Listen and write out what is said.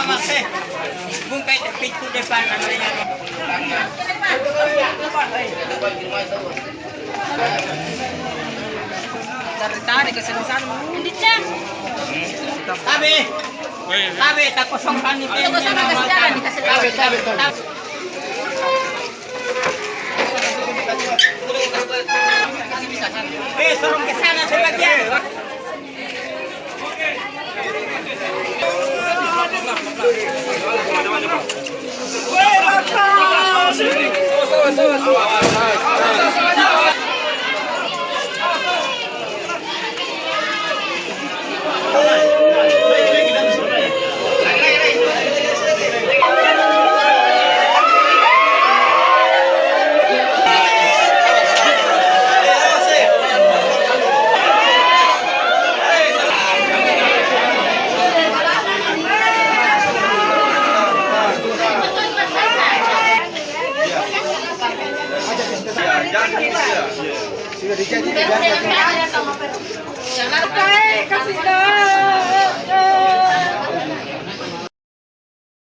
Salamat eh. Bungkay pintu depan namanya. Tarik ke sana. Hindi siya. Tabi. Tabi tak kosong kan itu. Ito kosong na kasi jalan kasi Tabi. Suruh ke sana sebagian. Sudah dijanji. Kasih